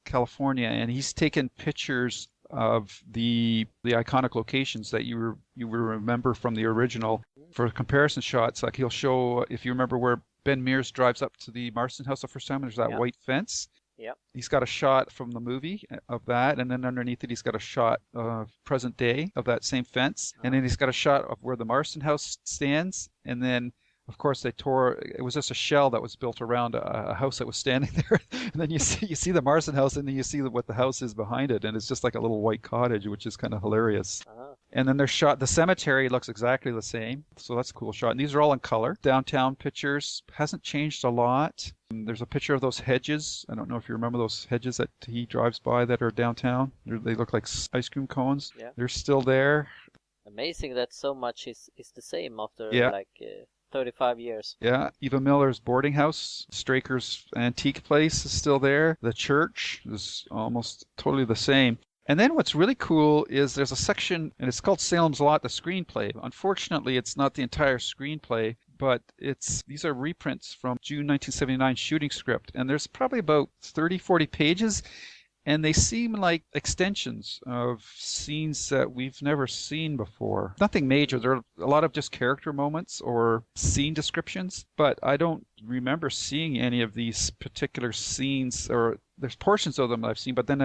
California, and he's taken pictures of the iconic locations that you will remember from the original for comparison shots. Like he'll show, if you remember where Ben Mears drives up to the Marston house the first time, there's that white fence. Yep. He's got a shot from the movie of that, and then underneath it he's got a shot of present day of that same fence, and then he's got a shot of where the Marston house stands, and then of course it was just a shell that was built around a house that was standing there, and then you see the Marston house, and then you see what the house is behind it, and it's just like a little white cottage, which is kind of hilarious. And then the cemetery looks exactly the same, so that's a cool shot. And these are all in color. Downtown pictures hasn't changed a lot. There's a picture of those hedges. I don't know if you remember those hedges that he drives by that are downtown. They look like ice cream cones. Yeah. They're still there. Amazing that so much is the same after 35 years. Yeah. Eva Miller's boarding house, Straker's antique place is still there. The church is almost totally the same. And then what's really cool is there's a section, and it's called Salem's Lot, the screenplay. Unfortunately, it's not the entire screenplay, but these are reprints from June 1979 shooting script. And there's probably about 30, 40 pages, and they seem like extensions of scenes that we've never seen before. Nothing major. There are a lot of just character moments or scene descriptions, but I don't remember seeing any of these particular scenes, or there's portions of them I've seen, but then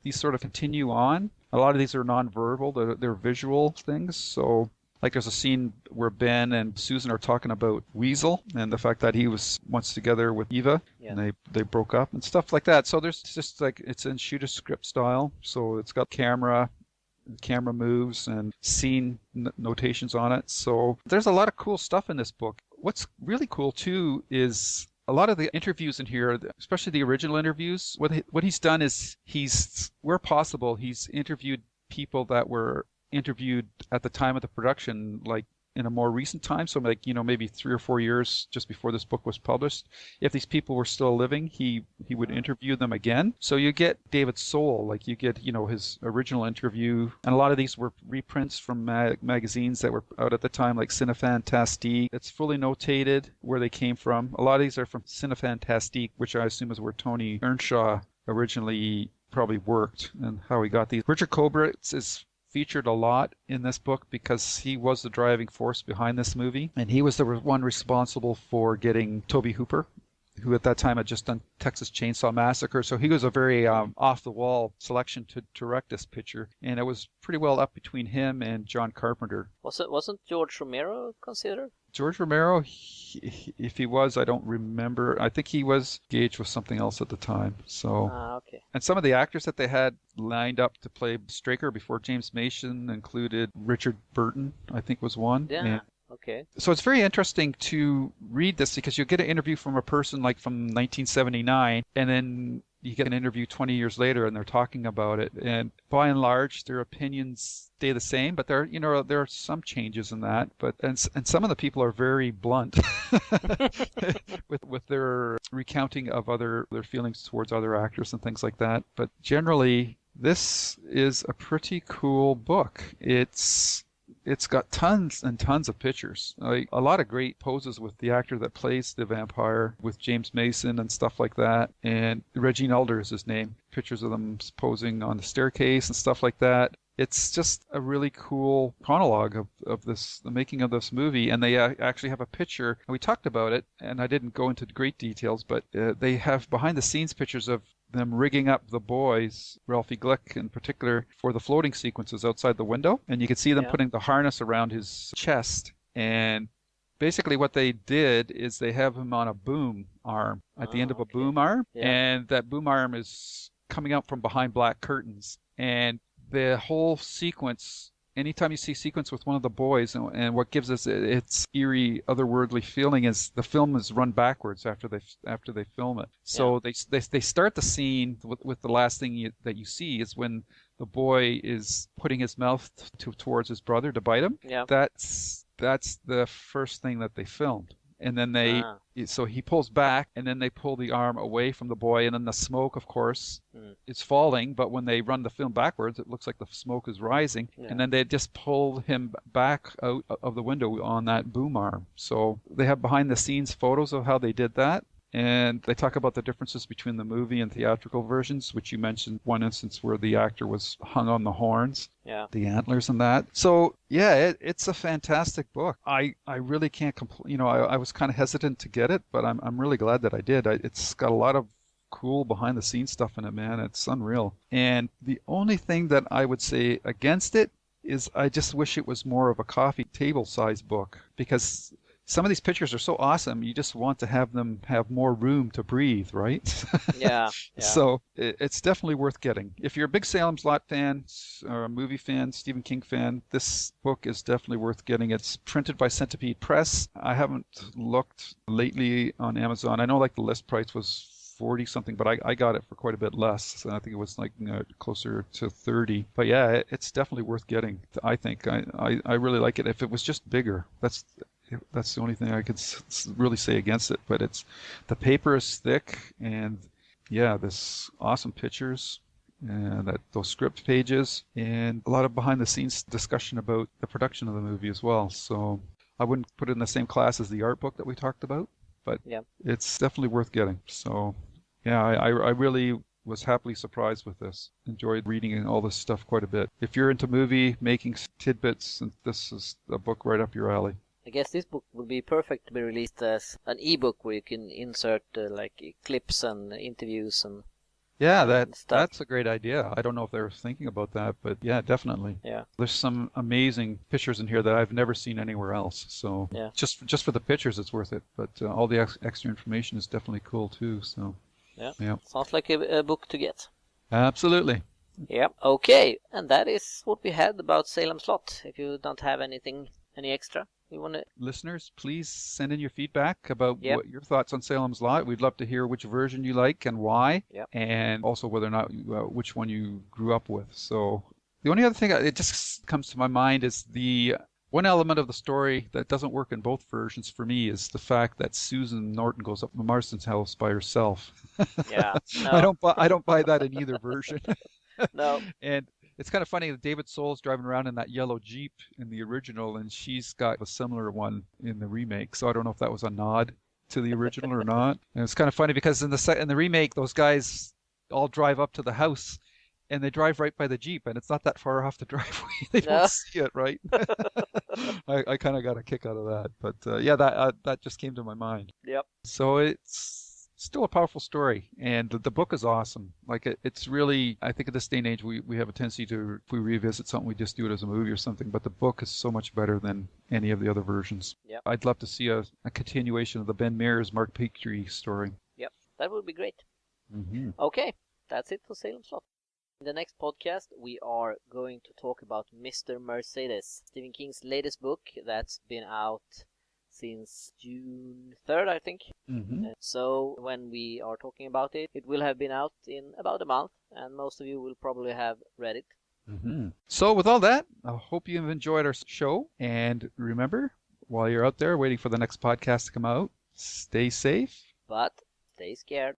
these sort of continue on. A lot of these are nonverbal, they're visual things. So like there's a scene where Ben and Susan are talking about Weasel and the fact that he was once together with Eva and they broke up and stuff like that. So there's just like, it's in shoot a script style. So it's got camera moves and scene notations on it. So there's a lot of cool stuff in this book. What's really cool too is a lot of the interviews in here, especially the original interviews, what he's done is where possible, he's interviewed people that were interviewed at the time of the production, like in a more recent time, so like, maybe 3 or 4 years just before this book was published. If these people were still living, he would interview them again. So you get David Soul, like you get, his original interview, and a lot of these were reprints from magazines that were out at the time, like Cinefantastique. It's fully notated where they came from. A lot of these are from Cinefantastique, which I assume is where Tony Earnshaw originally probably worked and how he got these. Richard Kobritz is featured a lot in this book because he was the driving force behind this movie, and he was the one responsible for getting Tobe Hooper, who at that time had just done Texas Chainsaw Massacre. So he was a very off-the-wall selection to direct this picture, and it was pretty well up between him and John Carpenter. Wasn't George Romero considered? George Romero, if he was, I don't remember. I think he was engaged with something else at the time. So, okay. And some of the actors that they had lined up to play Straker before James Mason included Richard Burton, I think was one. Yeah. And okay. so it's very interesting to read this because you get an interview from a person like from 1979, and then you get an interview 20 years later and they're talking about it. And by and large, their opinions stay the same, but there are some changes in that. And some of the people are very blunt with their recounting of their feelings towards other actors and things like that. But generally, this is a pretty cool book. It's it's got tons and tons of pictures. Like a lot of great poses with the actor that plays the vampire, with James Mason and stuff like that. And Regine Alder is his name. Pictures of them posing on the staircase and stuff like that. It's just a really cool chronologue of this, the making of this movie. And they actually have a picture, and we talked about it, and I didn't go into great details, but they have behind the scenes pictures of them rigging up the boys, Ralphie Glick in particular, for the floating sequences outside the window. And you can see them putting the harness around his chest. And basically what they did is they have him on a boom arm at the end of a boom arm. Yeah. And that boom arm is coming out from behind black curtains. And the whole sequence, anytime you see sequence with one of the boys, and what gives us its eerie, otherworldly feeling is the film is run backwards after they film it. So they start the scene with the last thing that you see is when the boy is putting his mouth towards his brother to bite him. Yeah. That's the first thing that they filmed. And then so he pulls back, and then they pull the arm away from the boy, and then the smoke, of course, is falling. But when they run the film backwards, it looks like the smoke is rising. Yeah. And then they just pull him back out of the window on that boom arm. So they have behind-the-scenes photos of how they did that. And they talk about the differences between the movie and theatrical versions, which you mentioned one instance where the actor was hung on the horns, the antlers and that. So, yeah, it's a fantastic book. I really can't complain. You know, I was kind of hesitant to get it, but I'm really glad that I did. It's got a lot of cool behind-the-scenes stuff in it, man. It's unreal. And the only thing that I would say against it is I just wish it was more of a coffee table-size book, because some of these pictures are so awesome, you just want to have them have more room to breathe, right? Yeah. So it's definitely worth getting. If you're a big Salem's Lot fan or a movie fan, Stephen King fan, this book is definitely worth getting. It's printed by Centipede Press. I haven't looked lately on Amazon. I know like the list price was 40 something, but I got it for quite a bit less. So I think it was like closer to 30. But yeah, it's definitely worth getting, I think. I really like it. If it was just bigger, that's the only thing I could really say against it. But the paper is thick, and yeah, this awesome pictures, and those script pages, and a lot of behind the scenes discussion about the production of the movie as well. So I wouldn't put it in the same class as the art book that we talked about, but it's definitely worth getting. So yeah, I really was happily surprised with this. Enjoyed reading all this stuff quite a bit. If you're into movie making tidbits, this is a book right up your alley. I guess this book would be perfect to be released as an ebook where you can insert like clips and interviews and that's a great idea. I don't know if they were thinking about that, but yeah, definitely. Yeah, there's some amazing pictures in here that I've never seen anywhere else. So just for the pictures, it's worth it. But all the extra information is definitely cool too. So yeah. Sounds like a book to get. Absolutely. Yeah. Okay, and that is what we had about Salem's Lot. If you don't have any extra. Listeners, please send in your feedback about what your thoughts on Salem's Lot. We'd love to hear which version you like and why, and also whether or not which one you grew up with. So the only other thing it just comes to my mind is the one element of the story that doesn't work in both versions for me is the fact that Susan Norton goes up to Marston's house by herself. Yeah, no. I don't buy that in either version. No. And it's kind of funny that David Soul's driving around in that yellow Jeep in the original, and she's got a similar one in the remake. So I don't know if that was a nod to the original or not. And it's kind of funny because in the remake, those guys all drive up to the house, and they drive right by the Jeep, and it's not that far off the driveway. They don't see it, right? I kind of got a kick out of that. But yeah, that just came to my mind. Yep. So it's still a powerful story, and the book is awesome. Like it's really, I think at this day and age we have a tendency to, if we revisit something, we just do it as a movie or something, but the book is so much better than any of the other versions. Yep. I'd love to see a continuation of the Ben Mears, Mark Petrie story. Yep, that would be great. Mm-hmm. Okay, that's it for Salem's Lot. In the next podcast, we are going to talk about Mr. Mercedes, Stephen King's latest book that's been out since June 3rd, I think. Mm-hmm. So when we are talking about it, it will have been out in about a month, and most of you will probably have read it. Mm-hmm. So with all that, I hope you've enjoyed our show. And remember, while you're out there waiting for the next podcast to come out, stay safe. But stay scared.